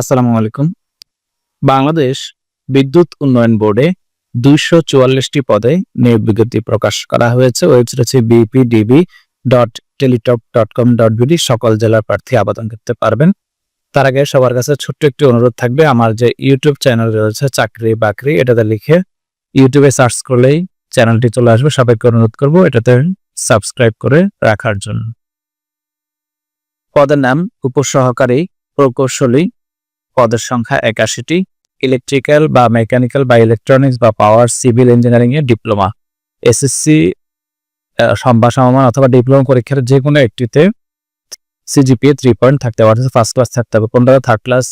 আসসালামু আলাইকুম। বাংলাদেশ বিদ্যুৎ উন্নয়ন বোর্ডে ২৪৪টি পদে নিয়োগ বিজ্ঞপ্তি প্রকাশ করা হয়েছে। ওয়েবসাইট হচ্ছে bpdb.teletop.com.bd। সকল জেলার প্রার্থী আবেদন করতে পারবেন। তার আগে সবার কাছে ছোট্ট একটি অনুরোধ থাকবে, আমার যে ইউটিউব চ্যানেল রয়েছে চাকরি বাকরি, এটাতে লিখে ইউটিউবে সার্চ করলেই চ্যানেলটি চলে আসবে। সবাইকে অনুরোধ করব এটাতে সাবস্ক্রাইব করে রাখার জন্য। পদের নাম উপসহকারী প্রকৌশলী, পদের সংখ্যা ৮১টি। ইলেকট্রিক্যাল বা মেকানিক্যাল বা ইলেকট্রনিক্স বা পাওয়ার, সিভিল ইঞ্জিনিয়ারিং এ ডিপ্লোমা, এসএসসি বা সমমান অথবা ডিপ্লোমা পরীক্ষার যে কোনো একটিতে সিজিপিএ 3 পয়েন্ট থাকতে হবে, অর্থাৎ ফার্স্ট ক্লাস থাকতে হবে। কোনটা থার্ড ক্লাস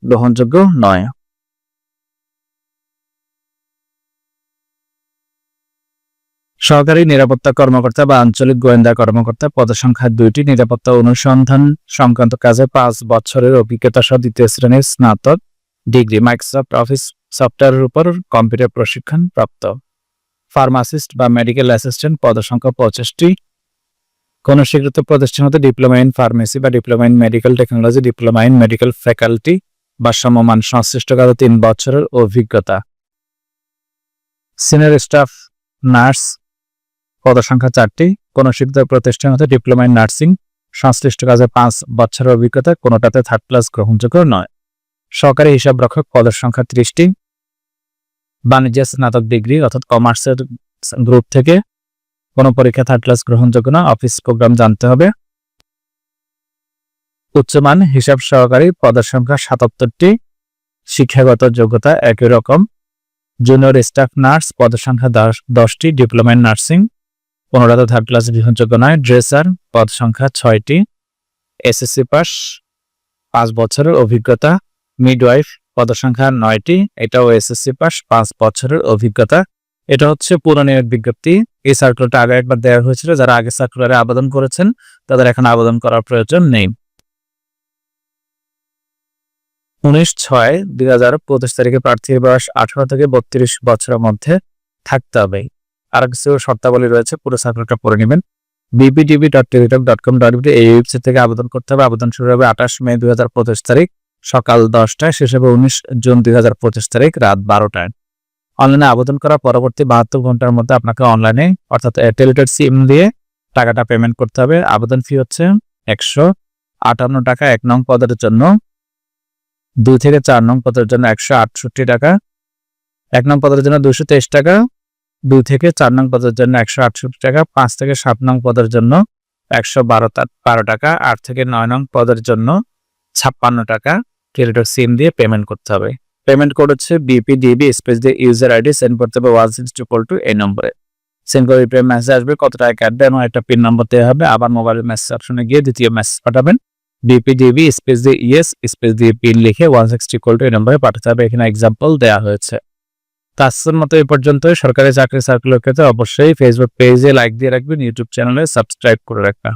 গ্রহণযোগ্য নয়। সহকারী নিরাপত্তা কর্মকর্তা বা আঞ্চলিক গোয়েন্দা কর্মকর্তা, পদের সংখ্যা 2টি। নিরাপত্তা অনুসন্ধান সংক্রান্ত কাজে 5 বছরের অভিজ্ঞতা সহ 2য় শ্রেণীর স্নাতক ডিগ্রি, মাইক্রোসফট অফিস সফটওয়্যারের উপর কম্পিউটার প্রশিক্ষণ প্রাপ্ত। ফার্মাসিস্ট বা মেডিকেল অ্যাসিস্ট্যান্ট, পদের সংখ্যা 25টি। কোন স্বীকৃত প্রতিষ্ঠান হতে ডিপ্লোমা ইন ফার্মেসি বা diploma in medical technology, diploma in medical faculty বা সমমান সংশ্লিষ্ট কাজে 3 বছরের অভিজ্ঞতা। সিনিয়র স্টাফ নার্স, পদের সংখ্যা 4টি। কোন স্বীকৃত প্রতিষ্ঠান হতে ডিপ্লোমা ইন নার্সিং, সংশ্লিষ্ট কাজে 5 বছরের অভিজ্ঞতা, কোনটাতে থার্ড ক্লাস গ্রহণযোগ্য নয়। সহকারী হিসাব রক্ষক, পদের সংখ্যা 30টি। বাণিজ্য স্নাতক ডিগ্রি অর্থাৎ কমার্সের গ্রুপ থেকে কোনো পরীক্ষা থার্ড ক্লাস গ্রহণযোগ্য না। অফিস প্রোগ্রাম জানতে হবে। উচ্চমান হিসাব সহকারী, পদের সংখ্যা 77টি। শিক্ষাগত যোগ্যতা একই রকম। জুনিয়র স্টাফ নার্স, পদের সংখ্যা 10টি। ডিপ্লোমা ইন নার্সিং, 15টা থার্ড ক্লাস গ্রহণযোগ্য নয়। ড্রেসার, পদ সংখ্যা 6টি। এসএসসি পাস, 5 বছরের অভিজ্ঞতা। মিডওয়াইফ, পদের সংখ্যা 9টি। এটাও এসএসসি পাস, 5 বছরের অভিজ্ঞতা। এটা হচ্ছে পুরনিয়োগ বিজ্ঞপ্তি। এই সার্কুলারটা আগে একবার দেওয়া হয়েছিল, যারা আগে সার্কুলারে আবেদন করেছেন তাদের এখন আবেদন করার প্রয়োজন নেই। 19/6/2025 তারিখে প্রার্থীর বয়স 18 থেকে 32 বছরের মধ্যে থাকতে হবে। আর কিছু শর্তাবলী রয়েছে, পুরো সার্কুলারটা পড়ে নেবেন। bpdb.teletop.com.bd এই ওয়েবসাইট থেকে আবেদন করতে হবে। আবেদন শুরু হবে 28 মে 2025 তারিখ সকাল 10টায়, শেষ হবে 19 জুন 2025 তারিখ রাত 12টায়। অনলাইনে আবেদন করার পরবর্তী 72 ঘন্টার মধ্যে আপনাকে অনলাইনে অর্থাৎ টেলিটক সিম দিয়ে টাকাটা পেমেন্ট করতে হবে। আবেদন ফি হচ্ছে 158 টাকা 1 নং পদের জন্য, 2 থেকে 4 নং পদের জন্য 168 টাকা, 1 নং পদের জন্য 223 টাকা, 2 থেকে 4 নং পদের জন্য 168 টাকা, 5 থেকে 7 নং পদের জন্য 112 টাকা, 8 থেকে 9 নং পদের জন্য 56 টাকা টেলিটক সিম দিয়ে পেমেন্ট করতে হবে। পেমেন্ট কোড হচ্ছে bpdb স্পেস দিয়ে ইউজার আইডি সেন্ড করতে হবে 16222 এই নম্বরে। সেন্ড করে মেসেজ আসবে কত টাকা কাটবে এবং একটা পিন নম্বর দেওয়া হবে। আবার মোবাইল মেসেজ অপশনে গিয়ে দ্বিতীয় মেসেজ পাঠাবেন। bpdb স্পেস দিয়ে ইএস স্পেস দিয়ে পিন লিখে 16222 এই নম্বরে পাঠাতে হবে। এখানে এক্সাম্পল দেওয়া হয়েছে। তার মতো এই পর্যন্ত। সরকারি চাকরি সার্কুলার ক্ষেত্রে অবশ্যই ফেসবুক পেজে লাইক দিয়ে রাখবেন, ইউটিউব চ্যানেলে সাবস্ক্রাইব করে রাখবেন।